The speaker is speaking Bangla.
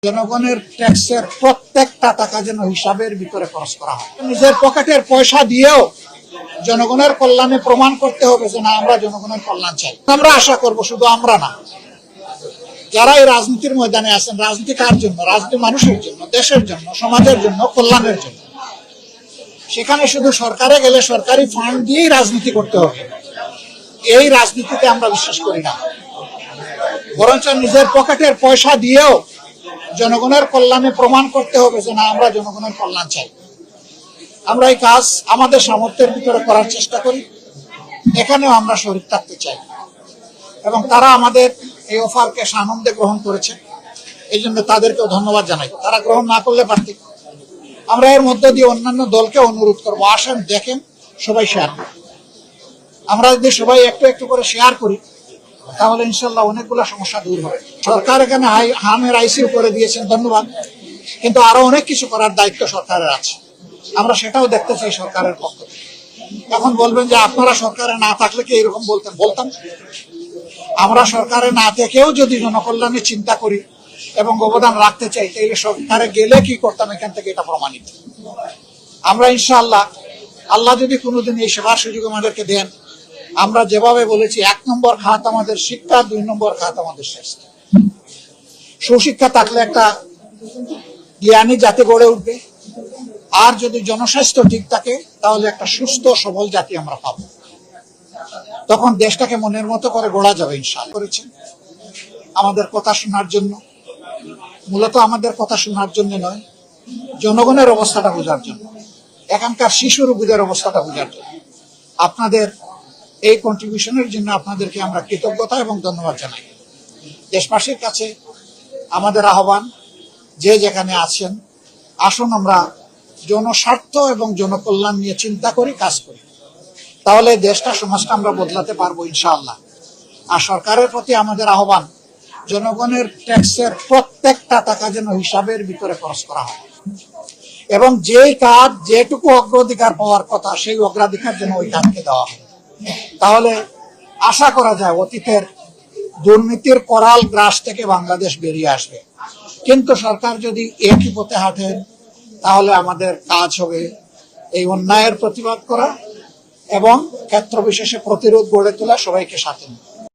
জনগণের ট্যাক্সের প্রত্যেকটা টাকা যেন হিসাবের ভিতরে খরচ করা হয়। নিজের পকেটের পয়সা দিয়েও জনগণের কল্যাণে প্রমাণ করতে হবে যে না, আমরা জনগণের কল্যাণ চাই। আমরা আশা করব, শুধু আমরা না, যারা এই রাজনীতির ময়দানে আছেন, রাজনীতি কার জন্য? রাজনীতি মানুষের জন্য, দেশের জন্য, সমাজের জন্য, কল্যাণের জন্য। সেখানে শুধু সরকারে গেলে সরকারি ফান্ড দিয়েই রাজনীতি করতে হবে, এই রাজনীতিতে আমরা বিশ্বাস করি না। বরঞ্চ নিজের পকেটের পয়সা দিয়েও জনগণের কল্যাণে প্রমাণ করতে হবে যে না, আমরা জনগণের কল্যাণ চাই। আমরা এই কাজ আমাদের সামর্থ্যের ভিতরে করার চেষ্টা করি, এখানেও আমরা শরীর থাকতে চাই এবং তারা আমাদের এই অফারকে সানন্দে গ্রহণ করেছে, এই জন্য তাদেরকেও ধন্যবাদ জানাই। তারা গ্রহণ না করলে পারত। আমরা এর মধ্য দিয়ে অন্যান্য দলকে অনুরোধ করবো, আসেন, দেখেন, সবাই শেয়ার করি। আমরা যদি সবাই একটু একটু করে শেয়ার করি তাহলে ইনশাল্লাহ অনেকগুলো সমস্যা দূর হবে। সরকার এখানে হামের আইসিউ করে দিয়েছেন, ধন্যবাদ, কিন্তু আরো অনেক কিছু করার দায়িত্ব সরকারের আছে। আমরা সেটাও দেখতে চাই সরকারের পক্ষ থেকে। এখন বলবেন যে আপনারা সরকারে না থাকলে কি এরকম বলতেন? বলতাম। আমরা সরকারে না থেকেও যদি জনকল্যাণে চিন্তা করি এবং অবদান রাখতে চাই, তাহলে সরকারে গেলে কি করতাম এখান থেকে এটা প্রমাণিত। আমরা ইনশাআল্লাহ, আল্লাহ যদি কোনোদিন এই সেবার সুযোগ আমাদেরকে দেন, আমরা যেভাবে বলেছি, 1 নম্বর খাত আমাদের শিক্ষা, 2 নম্বর খাত আমাদের স্বাস্থ্য। সুশিক্ষা থাকলে একটা জ্ঞানী জাতি গড়ে উঠবে, আর যদি জনস্বাস্থ্য ঠিক থাকে তাহলে একটা সুস্থ সবল জাতি আমরা পাবো। তখন দেশটাকে মনের মতো করে গড়া যাবে ইনশাআল্লাহ। করেছেন আমাদের কথা শোনার জন্য, মূলত আমাদের কথা শোনার জন্য নয়, জনগণের অবস্থাটা বোঝার জন্য, এখানকার শিশু রোগীদের অবস্থাটা বোঝার জন্য। আপনাদের এই কন্ট্রিবিউশনের জন্য আপনাদেরকে আমরা কৃতজ্ঞতা এবং ধন্যবাদ জানাই। দেশবাসীর কাছে আমাদের আহ্বান, যে যেখানে আছেন, আসুন আমরা জনস্বার্থ এবং জনকল্যাণ নিয়ে চিন্তা করি, কাজ করি। তাহলে দেশটা, সমাজটা আমরা বদলাতে পারবো ইনশাআল্লাহ। আর সরকারের প্রতি আমাদের আহ্বান, জনগণের ট্যাক্সের প্রত্যেকটা টাকা যেন হিসাবের ভিতরে খরচ করা হয় এবং যেই কাজ যেটুকু অগ্রাধিকার পাওয়ার কথা সেই অগ্রাধিকার যেন ওই কাজকে দেওয়া হয়। তাহলে আশা করা যায় অতীতের দুর্নীতির করাল গ্রাস থেকে বাংলাদেশ বেরিয়ে আসবে। কিন্তু সরকার যদি একই পথে হাঁটেন তাহলে আমাদের কাজ হবে এই অন্যায়ের প্রতিবাদ করা এবং ক্ষেত্র বিশেষে প্রতিরোধ গড়ে তোলা, সবাইকে সাথে নিয়ে।